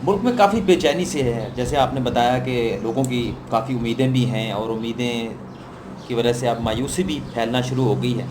ملک میں کافی بے چینی سے ہے، جیسے آپ نے بتایا کہ لوگوں کی کافی امیدیں بھی ہیں اور امیدیں کی وجہ سے اب مایوسی بھی پھیلنا شروع ہو گئی ہے،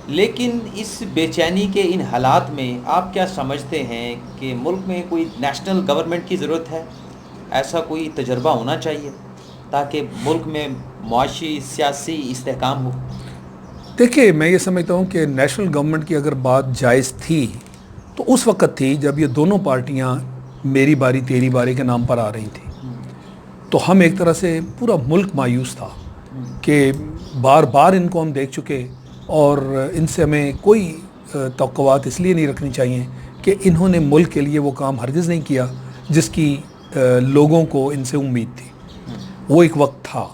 لیکن اس بے چینی کے ان حالات میں آپ کیا سمجھتے ہیں کہ ملک میں کوئی نیشنل گورنمنٹ کی ضرورت ہے؟ ایسا کوئی تجربہ ہونا چاہیے تاکہ ملک میں معاشی سیاسی استحکام ہو؟ دیکھیے، میں یہ سمجھتا ہوں کہ نیشنل گورنمنٹ کی اگر بات جائز تھی تو اس وقت تھی جب یہ دونوں پارٹیاں میری باری تیری باری کے نام پر آ رہی تھیں، تو ہم ایک طرح سے پورا ملک مایوس تھا کہ بار بار ان کو ہم دیکھ چکے اور ان سے ہمیں کوئی توقعات اس لیے نہیں رکھنی چاہیے کہ انہوں نے ملک کے لیے وہ کام ہرگز نہیں کیا جس کی لوگوں کو ان سے امید تھی۔ وہ ایک وقت تھا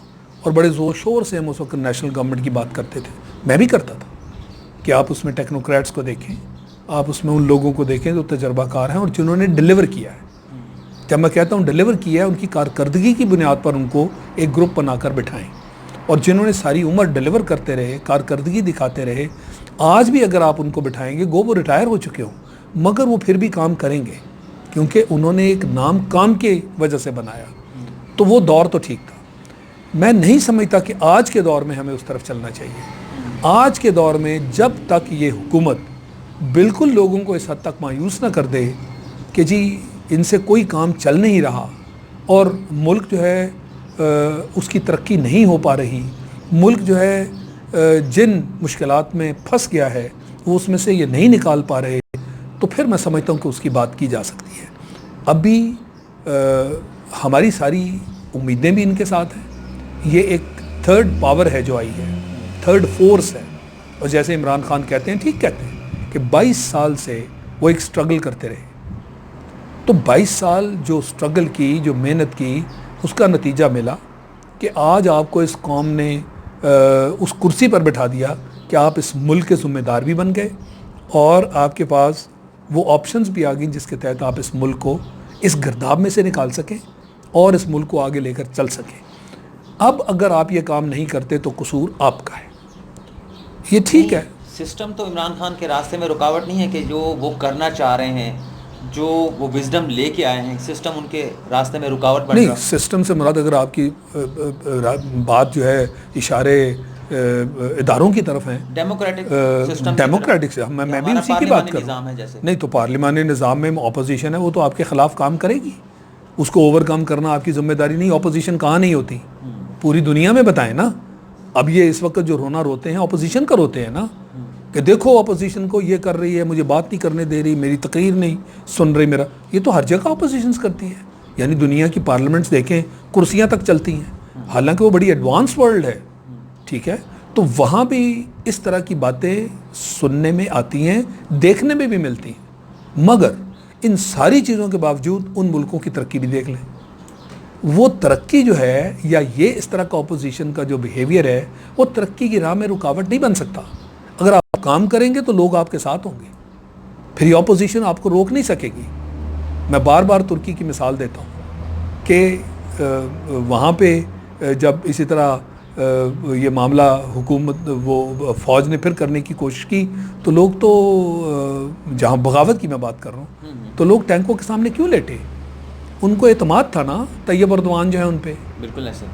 اور بڑے زور شور سے ہم اس وقت نیشنل گورنمنٹ کی بات کرتے تھے، میں بھی کرتا تھا کہ آپ اس میں ٹیکنوکریٹس کو دیکھیں، آپ اس میں ان لوگوں کو دیکھیں جو تجربہ کار ہیں اور جنہوں نے ڈیلیور کیا ہے۔ جب میں کہتا ہوں ڈیلیور کیا ہے، ان کی کارکردگی کی بنیاد پر ان کو ایک گروپ بنا کر بٹھائیں، اور جنہوں نے ساری عمر ڈیلیور کرتے رہے، کارکردگی دکھاتے رہے، آج بھی اگر آپ ان کو بٹھائیں گے، گو وہ ریٹائر ہو چکے ہوں مگر وہ پھر بھی کام کریں گے کیونکہ انہوں نے ایک نام کام کی وجہ سے بنایا۔ تو وہ دور تو ٹھیک تھا۔ میں نہیں سمجھتا کہ آج کے دور میں ہمیں اس طرف چلنا چاہیے۔ آج کے دور میں جب تک یہ حکومت بالکل لوگوں کو اس حد تک مایوس نہ کر دے کہ جی ان سے کوئی کام چل نہیں رہا اور ملک جو ہے اس کی ترقی نہیں ہو پا رہی، ملک جو ہے جن مشکلات میں پھنس گیا ہے وہ اس میں سے یہ نہیں نکال پا رہے، تو پھر میں سمجھتا ہوں کہ اس کی بات کی جا سکتی ہے۔ اب بھی ہماری ساری امیدیں بھی ان کے ساتھ ہیں۔ یہ ایک تھرڈ پاور ہے جو آئی ہے، تھرڈ فورس ہے، اور جیسے عمران خان کہتے ہیں، ٹھیک کہتے ہیں کہ 22 سال سے وہ ایک سٹرگل کرتے رہے، تو 22 سال جو سٹرگل کی، جو محنت کی، اس کا نتیجہ ملا کہ آج آپ کو اس قوم نے اس کرسی پر بٹھا دیا کہ آپ اس ملک کے ذمہ دار بھی بن گئے اور آپ کے پاس وہ آپشنز بھی آ گئیں جس کے تحت آپ اس ملک کو اس گرداب میں سے نکال سکیں اور اس ملک کو آگے لے کر چل سکیں۔ اب اگر آپ یہ کام نہیں کرتے تو قصور آپ کا ہے، یہ ٹھیک ہے۔ سسٹم تو عمران خان کے راستے میں رکاوٹ نہیں ہے کہ جو وہ کرنا چاہ رہے ہیں، جو وہ وزڈم لے کے آئے ہیں، سسٹم ان کے راستے میں رکاوٹ بن رہا؟ نہیں، سسٹم سے مراد اگر آپ کی بات جو ہے اشارے اداروں کی طرف ہیں، ڈیموکریٹک سسٹم، ڈیموکریٹک سے میں بھی اسی کی بات کر رہا ہوں۔ جیسے نہیں تو پارلیمانی نظام میں اپوزیشن ہے، وہ تو آپ کے خلاف کام کرے گی، اس کو اوور کم کرنا آپ کی ذمہ داری نہیں۔ اپوزیشن کہاں نہیں ہوتی، پوری دنیا میں بتائیں نا۔ اب یہ اس وقت جو رونا روتے ہیں اپوزیشن کا روتے ہیں نا، کہ دیکھو اپوزیشن کو یہ کر رہی ہے، مجھے بات نہیں کرنے دے رہی، میری تقریر نہیں سن رہی میرا۔ یہ تو ہر جگہ اپوزیشنز کرتی ہے، یعنی دنیا کی پارلیمنٹس دیکھیں، کرسیاں تک چلتی ہیں، حالانکہ وہ بڑی ایڈوانس ورلڈ ہے، ٹھیک ہے، تو وہاں بھی اس طرح کی باتیں سننے میں آتی ہیں، دیکھنے میں بھی ملتی ہیں۔ مگر ان ساری چیزوں کے باوجود ان ملکوں کی ترقی بھی دیکھ لیں، وہ ترقی جو ہے یا یہ اس طرح کا اپوزیشن کا جو بیہیویئر ہے وہ ترقی کی راہ میں رکاوٹ نہیں بن سکتا۔ اگر آپ کام کریں گے تو لوگ آپ کے ساتھ ہوں گے، پھر یہ اپوزیشن آپ کو روک نہیں سکے گی۔ میں بار بار ترکی کی مثال دیتا ہوں کہ وہاں پہ جب اسی طرح یہ معاملہ حکومت وہ فوج نے پھر کرنے کی کوشش کی تو لوگ تو جہاں بغاوت کی میں بات کر رہا ہوں تو لوگ ٹینکوں کے سامنے کیوں لیٹے؟ ان کو اعتماد تھا نا طیب اردوان جو ہے ان پہ، بالکل ایسے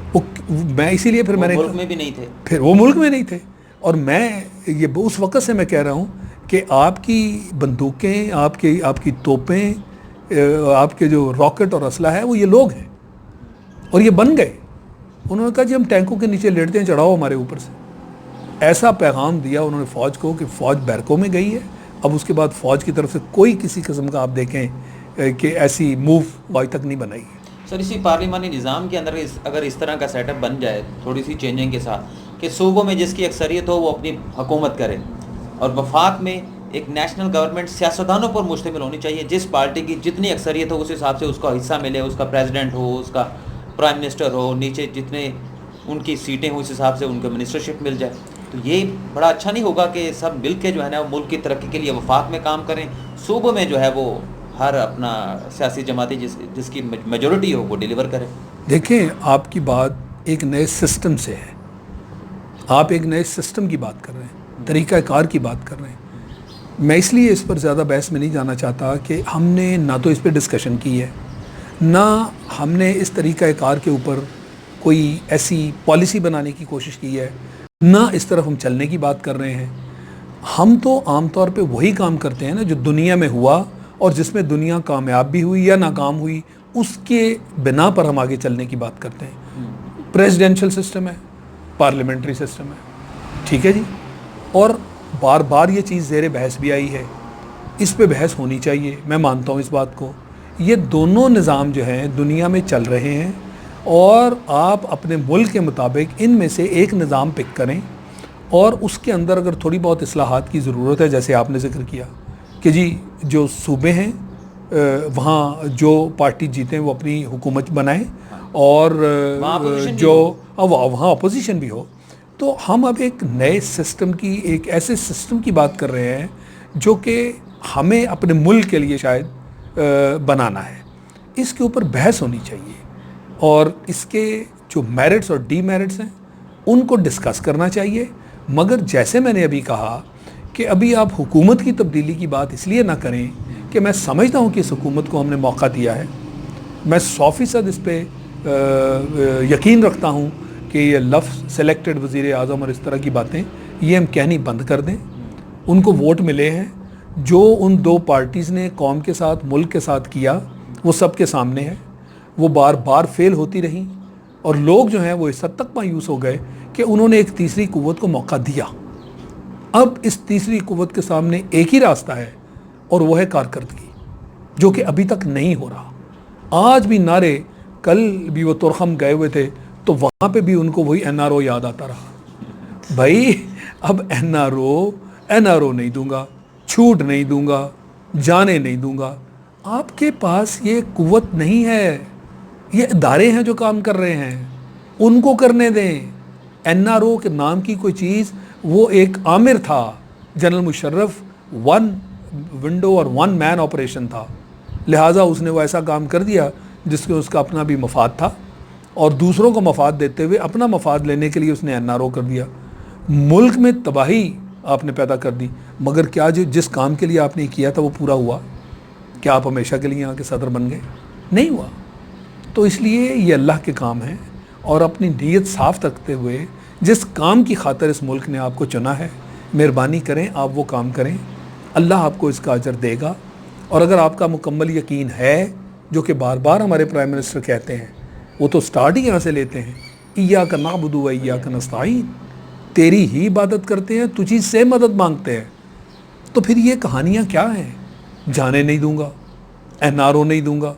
میں اسی لیے پھر میں نے ملک میں بھی نہیں تھے، پھر وہ ملک میں نہیں تھے، اور میں یہ اس وقت سے میں کہہ رہا ہوں کہ آپ کی بندوقیں، آپ کی توپیں، آپ کے جو راکٹ اور اسلحہ ہے وہ یہ لوگ ہیں، اور یہ بن گئے۔ انہوں نے کہا جی ہم ٹینکوں کے نیچے لیٹتے ہیں، چڑھاؤ ہمارے اوپر سے۔ ایسا پیغام دیا انہوں نے فوج کو کہ فوج بیرکوں میں گئی ہے۔ اب اس کے بعد فوج کی طرف سے کوئی کسی قسم کا آپ دیکھیں کہ ایسی موو آج تک نہیں بنائی ہے۔ سر اسی پارلیمانی نظام کے اندر اگر اس طرح کا سیٹ اپ بن جائے تھوڑی سی چینجنگ کے ساتھ کہ صوبوں میں جس کی اکثریت ہو وہ اپنی حکومت کرے، اور وفاق میں ایک نیشنل گورنمنٹ سیاستدانوں پر مشتمل ہونی چاہیے، جس پارٹی کی جتنی اکثریت ہو اس حساب سے اس کا حصہ ملے، اس کا پریزیڈنٹ ہو، اس کا پرائم منسٹر ہو، نیچے جتنے ان کی سیٹیں ہوں اس حساب سے ان کو منسٹرشپ مل جائے، تو یہ بڑا اچھا نہیں ہوگا کہ سب مل کے جو ہے نا ملک کی ترقی کے لیے وفاق میں کام کریں، صوبوں میں جو ہے وہ ہر اپنا سیاسی جماعتی جس کی میجورٹی ہو وہ ڈیلیور کرے؟ دیکھیں، آپ کی بات ایک نئے سسٹم سے ہے، آپ ایک نئے سسٹم کی بات کر رہے ہیں، طریقہ کار کی بات کر رہے ہیں۔ میں اس لیے اس پر زیادہ بحث میں نہیں جانا چاہتا کہ ہم نے نہ تو اس پہ ڈسکشن کی ہے، نہ ہم نے اس طریقہ کار کے اوپر کوئی ایسی پالیسی بنانے کی کوشش کی ہے، نہ اس طرف ہم چلنے کی بات کر رہے ہیں. ہم تو عام طور پہ وہی کام کرتے ہیں نا جو دنیا میں ہوا اور جس میں دنیا کامیاب بھی ہوئی یا ناکام ہوئی، اس کے بنا پر ہم آگے چلنے کی بات کرتے ہیں. پریزیڈینشل سسٹم ہے، پارلیمنٹری سسٹم ہے، ٹھیک ہے جی، اور بار بار یہ چیز زیر بحث بھی آئی ہے. اس پہ بحث ہونی چاہیے، میں مانتا ہوں اس بات کو. یہ دونوں نظام جو ہیں دنیا میں چل رہے ہیں، اور آپ اپنے ملک کے مطابق ان میں سے ایک نظام پک کریں، اور اس کے اندر اگر تھوڑی بہت اصلاحات کی ضرورت ہے، جیسے آپ نے ذکر کیا کہ جی جو صوبے ہیں وہاں جو پارٹی جیتیں وہ اپنی حکومت بنائیں، اور جو وہاں اپوزیشن بھی ہو. تو ہم اب ایک نئے سسٹم کی، ایک ایسے سسٹم کی بات کر رہے ہیں جو کہ ہمیں اپنے ملک کے لیے شاید بنانا ہے. اس کے اوپر بحث ہونی چاہیے، اور اس کے جو میرٹس اور ڈی میرٹس ہیں ان کو ڈسکس کرنا چاہیے. مگر جیسے میں نے ابھی کہا کہ ابھی آپ حکومت کی تبدیلی کی بات اس لیے نہ کریں کہ میں سمجھتا ہوں کہ اس حکومت کو ہم نے موقع دیا ہے. میں 100% اس پہ یقین رکھتا ہوں کہ یہ لفظ سلیکٹڈ وزیر اعظم اور اس طرح کی باتیں یہ ہم کہنی بند کر دیں. ان کو ووٹ ملے ہیں، جو ان دو پارٹیز نے قوم کے ساتھ، ملک کے ساتھ کیا وہ سب کے سامنے ہے. وہ بار بار فیل ہوتی رہیں، اور لوگ جو ہیں وہ اس حد تک مایوس ہو گئے کہ انہوں نے ایک تیسری قوت کو موقع دیا. اب اس تیسری قوت کے سامنے ایک ہی راستہ ہے، اور وہ ہے کارکردگی، جو کہ ابھی تک نہیں ہو رہا. آج بھی نعرے، کل بھی وہ ترخم گئے ہوئے تھے تو وہاں پہ بھی ان کو وہی این آر او یاد آتا رہا. بھائی اب این آر او نہیں دوں گا، چھوٹ نہیں دوں گا، جانے نہیں دوں گا. آپ کے پاس یہ قوت نہیں ہے. یہ ادارے ہیں جو کام کر رہے ہیں، ان کو کرنے دیں. این آر او کے نام کی کوئی چیز، وہ ایک عامر تھا. جنرل مشرف 1 ونڈو اور 1 مین آپریشن تھا، لہٰذا اس نے وہ ایسا کام کر دیا جس میں اس کا اپنا بھی مفاد تھا، اور دوسروں کو مفاد دیتے ہوئے اپنا مفاد لینے کے لیے اس نے این آر او کر دیا. ملک میں تباہی آپ نے پیدا کر دی. مگر کیا جس کام کے لیے آپ نے کیا تھا وہ پورا ہوا؟ کیا آپ ہمیشہ کے لیے یہاں کے صدر بن گئے؟ نہیں ہوا. تو اس لیے یہ اللہ کے کام ہیں، اور اپنی نیت صاف رکھتے ہوئے جس کام کی خاطر اس ملک نے آپ کو چنا ہے، مہربانی کریں آپ وہ کام کریں. اللہ آپ کو اس کا اجر دے گا. اور اگر آپ کا مکمل یقین ہے، جو کہ بار بار ہمارے پرائم منسٹر کہتے ہیں، وہ تو سٹارٹ ہی یہاں سے لیتے ہیں، ایاک نعبد و ایاک نستعین، تیری ہی عبادت کرتے ہیں، تجھی سے مدد مانگتے ہیں. تو پھر یہ کہانیاں کیا ہیں؟ جانے نہیں دوں گا، این آر او نہیں دوں گا،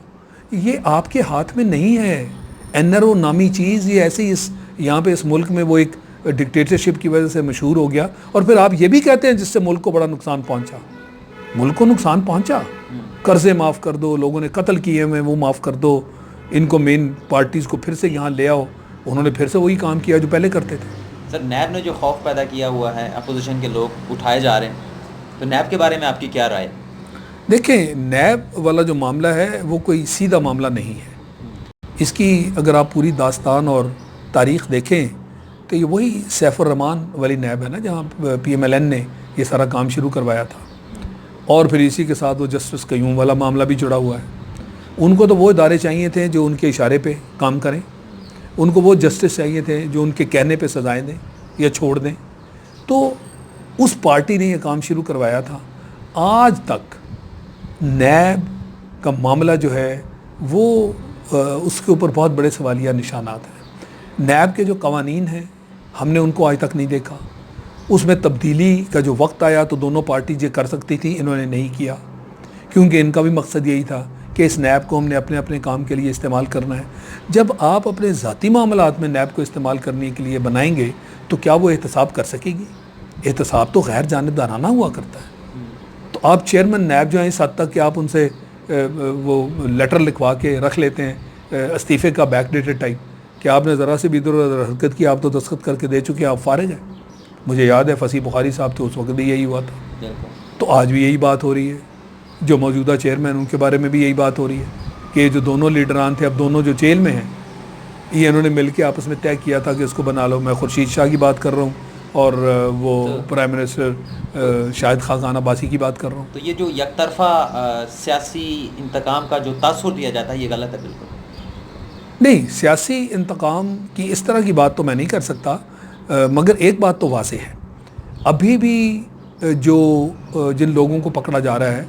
یہ آپ کے ہاتھ میں نہیں ہے. این آر او نامی چیز یہ ایسے ہی یہاں پہ اس ملک میں وہ ایک ڈکٹیٹرشپ کی وجہ سے مشہور ہو گیا، اور پھر آپ یہ بھی کہتے ہیں جس سے ملک کو بڑا نقصان پہنچا. ملک کو نقصان پہنچا، قرضے معاف کر دو، لوگوں نے قتل کیے ہوئے وہ معاف کر دو، ان کو مین پارٹیز کو پھر سے یہاں لے آؤ. انہوں نے پھر سے وہی کام کیا جو پہلے کرتے تھے. سر نیب نے جو خوف پیدا کیا ہوا ہے، اپوزیشن کے لوگ اٹھائے جا رہے ہیں، تو نیب کے بارے میں آپ کی کیا رائے؟ دیکھیں، نیب والا جو معاملہ ہے وہ کوئی سیدھا معاملہ نہیں ہے. اس کی اگر آپ پوری داستان اور تاریخ دیکھیں تو یہ وہی سیف الرحمان والی نیب ہے نا، جہاں پی ایم ایل این نے یہ سارا کام شروع کروایا تھا، اور پھر اسی کے ساتھ وہ جسٹس قیوم والا معاملہ بھی جڑا ہوا ہے. ان کو تو وہ ادارے چاہیے تھے جو ان کے اشارے پہ کام کریں، ان کو وہ جسٹس چاہیے تھے جو ان کے کہنے پہ سزائیں دیں یا چھوڑ دیں. تو اس پارٹی نے یہ کام شروع کروایا تھا. آج تک نیب کا معاملہ جو ہے وہ اس کے اوپر بہت بڑے سوالیہ نشانات ہیں. نیب کے جو قوانین ہیں ہم نے ان کو آج تک نہیں دیکھا. اس میں تبدیلی کا جو وقت آیا تو دونوں پارٹی یہ کر سکتی تھی، انہوں نے نہیں کیا، کیونکہ ان کا بھی مقصد یہی تھا کہ اس نیب کو ہم نے اپنے اپنے کام کے لیے استعمال کرنا ہے. جب آپ اپنے ذاتی معاملات میں نیب کو استعمال کرنے کے لیے بنائیں گے تو کیا وہ احتساب کر سکے گی؟ احتساب تو غیر جانبدارانہ ہوا کرتا ہے. تو آپ چیئرمین نیب جو ہیں اس حد تک کہ آپ ان سے وہ لیٹر لکھوا کے رکھ لیتے ہیں استعفے کا بیک ڈیٹڈ ٹائپ، کہ آپ نے ذرا سے بھی ادھر ادھر حرکت کی آپ تو دستخط کر کے دے چکے، آپ فارغ ہیں. مجھے یاد ہے فصیح بخاری صاحب تو اس وقت بھی یہی ہوا تھا. تو آج بھی یہی بات ہو رہی ہے. جو موجودہ چیئرمین ان کے بارے میں بھی یہی بات ہو رہی ہے کہ جو دونوں لیڈران تھے اب دونوں جو جیل میں ہیں، یہ انہوں نے مل کے آپس میں طے کیا تھا کہ اس کو بنا لو. میں خورشید شاہ کی بات کر رہا ہوں، اور وہ پرائم منسٹر شاہد خاقان عباسی کی بات کر رہا ہوں. تو یہ جو یک طرفہ سیاسی انتقام کا جو تاثر دیا جاتا ہے یہ غلط ہے بالکل. نہیں, سیاسی انتقام کی اس طرح کی بات تو میں نہیں کر سکتا, مگر ایک بات تو واضح ہے, ابھی بھی جو جن لوگوں کو پکڑا جا رہا ہے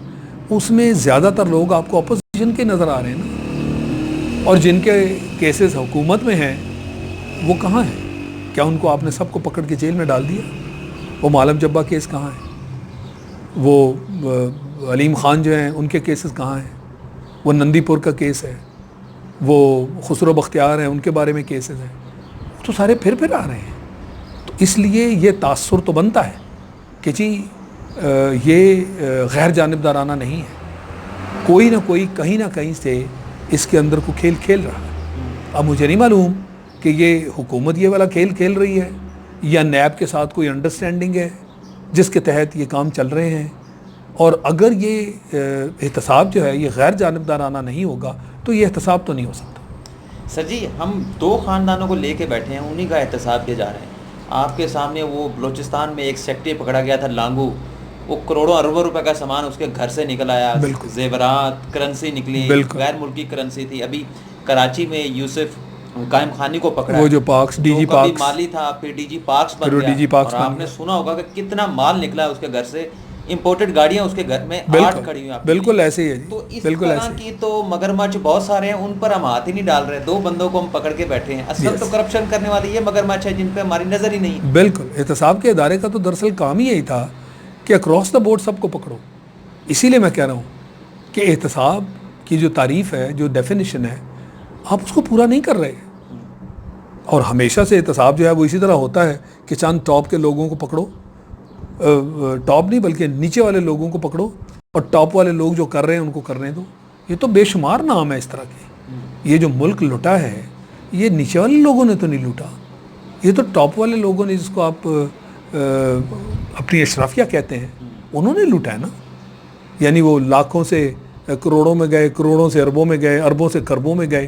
اس میں زیادہ تر لوگ آپ کو اپوزیشن کے نظر آ رہے ہیں نا, اور جن کے کیسز حکومت میں ہیں وہ کہاں ہیں؟ کیا ان کو آپ نے سب کو پکڑ کے جیل میں ڈال دیا؟ وہ معلم جبہ کیس کہاں ہے؟ وہ علیم خان جو ہیں ان کے کیسز کہاں ہیں؟ وہ نندی پور کا کیس ہے, وہ خسرو بختیار ہیں ان کے بارے میں کیسز ہیں, تو سارے پھر آ رہے ہیں. تو اس لیے یہ تاثر تو بنتا ہے کہ جی یہ غیر جانبدارانہ نہیں ہے, کوئی نہ کوئی کہیں نہ کہیں سے اس کے اندر کو کھیل رہا ہے. اب مجھے نہیں معلوم کہ یہ حکومت یہ والا کھیل رہی ہے یا نیب کے ساتھ کوئی انڈرسٹینڈنگ ہے جس کے تحت یہ کام چل رہے ہیں, اور اگر یہ احتساب جو ہے یہ غیر جانبدارانہ نہیں ہوگا تو یہ احتساب تو نہیں ہو سکتا. سر جی, ہم دو خاندانوں کو لے کے بیٹھے ہیں, انہی کا احتساب کیے جا رہے ہیں. آپ کے سامنے وہ بلوچستان میں ایک سیکٹری پکڑا گیا تھا لانگو, وہ کروڑوں اربوں روپے کا سامان اس کے گھر سے نکل آیا, زیورات کرنسی نکلی, غیر ملکی کرنسی تھی. ابھی کراچی میں یوسف قائم خانی کو پکڑا, وہ جو پارکس ڈی جی پارکس مالی تھا, پھر ڈی جی پارکس بن گیا, اور آپ نے سنا ہوگا کہ کتنا مال نکلا اس کے گھر سے, امپورٹڈ گاڑیاں اس کے گھر میں 8 کھڑی ہوئی ہیں. بالکل ایسے ہی ہے جی. تو اس طرح کی تو مگرمچھ بہت سارے ہیں, ان پر ہم ہاتھ ہی نہیں ڈال رہے. 2 بندوں کو ہم پکڑ کے بیٹھے ہیں, اصل تو کرپشن کرنے والی یہ مگرمچھ ہے جن پہ ہماری نظر ہی نہیں. بالکل, احتساب کے ادارے کا تو دراصل کام ہی یہی تھا کہ اکراس دا بورڈ سب کو پکڑو. اسی لیے میں کہہ رہا ہوں کہ احتساب کی جو تعریف ہے, جو ڈیفینیشن ہے, آپ اس کو پورا نہیں کر رہے. اور ہمیشہ سے احتساب جو ہے وہ اسی طرح ہوتا ہے کہ چند ٹاپ کے لوگوں کو پکڑو, ٹاپ نہیں بلکہ نیچے والے لوگوں کو پکڑو, اور ٹاپ والے لوگ جو کر رہے ہیں ان کو کرنے دو. یہ تو بے شمار نام ہے اس طرح کے. یہ جو ملک لوٹا ہے یہ نیچے والے لوگوں نے تو نہیں لوٹا, یہ تو ٹاپ والے لوگوں نے, جس کو آپ اپنی اشرافیہ کہتے ہیں, انہوں نے لوٹا ہے نا. یعنی وہ لاکھوں سے کروڑوں میں گئے, کروڑوں سے اربوں میں گئے, اربوں سے کربوں میں گئے,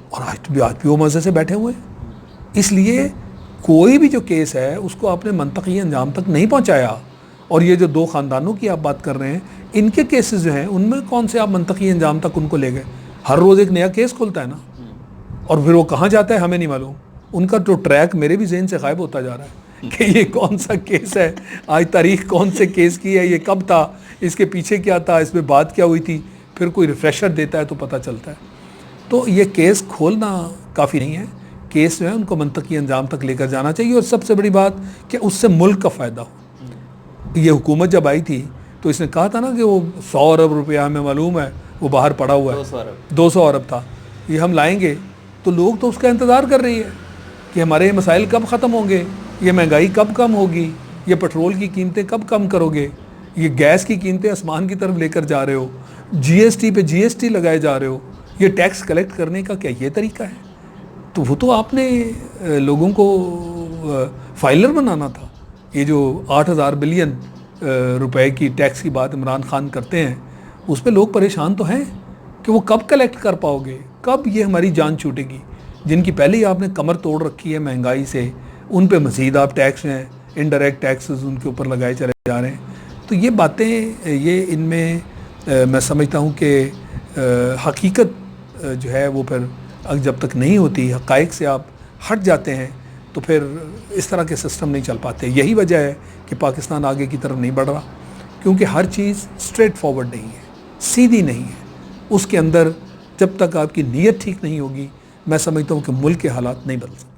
اور آج بھی وہ مزے سے بیٹھے ہوئے ہیں. اس لیے کوئی بھی جو کیس ہے اس کو آپ نے منطقی انجام تک نہیں پہنچایا. اور یہ جو 2 خاندانوں کی آپ بات کر رہے ہیں, ان کے کیسز جو ہیں ان میں کون سے آپ منطقی انجام تک ان کو لے گئے؟ ہر روز ایک نیا کیس کھلتا ہے نا, اور پھر وہ کہاں جاتا ہے ہمیں نہیں معلوم. ان کا تو ٹریک میرے بھی ذہن سے غائب ہوتا جا رہا ہے کہ یہ کون سا کیس ہے, آج تاریخ کون سے کیس کی ہے, یہ کب تھا, اس کے پیچھے کیا تھا, اس میں بات کیا ہوئی تھی. پھر کوئی ریفریشر دیتا ہے تو پتہ چلتا ہے. تو یہ کیس کھولنا کافی نہیں ہے. کیس جو ہے ان کو منطقی انجام تک لے کر جانا چاہیے, اور سب سے بڑی بات کہ اس سے ملک کا فائدہ ہو. یہ حکومت جب آئی تھی تو اس نے کہا تھا نا کہ وہ 100 ارب روپیہ ہمیں معلوم ہے وہ باہر پڑا ہوا ہے, 200 ارب تھا, یہ ہم لائیں گے. تو لوگ تو اس کا انتظار کر رہی ہے کہ ہمارے یہ مسائل کب ختم ہوں گے, یہ مہنگائی کب کم ہوگی, یہ پٹرول کی قیمتیں کب کم کرو گے, یہ گیس کی قیمتیں آسمان کی طرف لے کر جا رہے ہو, جی ایس ٹی پہ جی ایس ٹی لگائے جا رہے ہو, یہ ٹیکس کلیکٹ کرنے کا کیا یہ طریقہ ہے؟ تو وہ تو آپ نے لوگوں کو فائلر بنانا تھا. یہ جو 8,000 بلین روپے کی ٹیکس کی بات عمران خان کرتے ہیں, اس پہ لوگ پریشان تو ہیں کہ وہ کب کلیکٹ کر پاؤ گے, کب یہ ہماری جان چھوٹے گی. جن کی پہلے ہی آپ نے کمر توڑ رکھی ہے مہنگائی سے, ان پہ مزید آپ ٹیکس ہیں, انڈائریکٹ ٹیکسز ان کے اوپر لگائے چلے جا رہے ہیں. تو یہ باتیں, یہ ان میں میں سمجھتا ہوں کہ حقیقت جو ہے وہ پھر جب تک نہیں ہوتی, حقائق سے آپ ہٹ جاتے ہیں, تو پھر اس طرح کے سسٹم نہیں چل پاتے. یہی وجہ ہے کہ پاکستان آگے کی طرف نہیں بڑھ رہا, کیونکہ ہر چیز اسٹریٹ فارورڈ نہیں ہے, سیدھی نہیں ہے. اس کے اندر جب تک آپ کی نیت ٹھیک نہیں ہوگی, میں سمجھتا ہوں کہ ملک کے حالات نہیں بدل سکتے.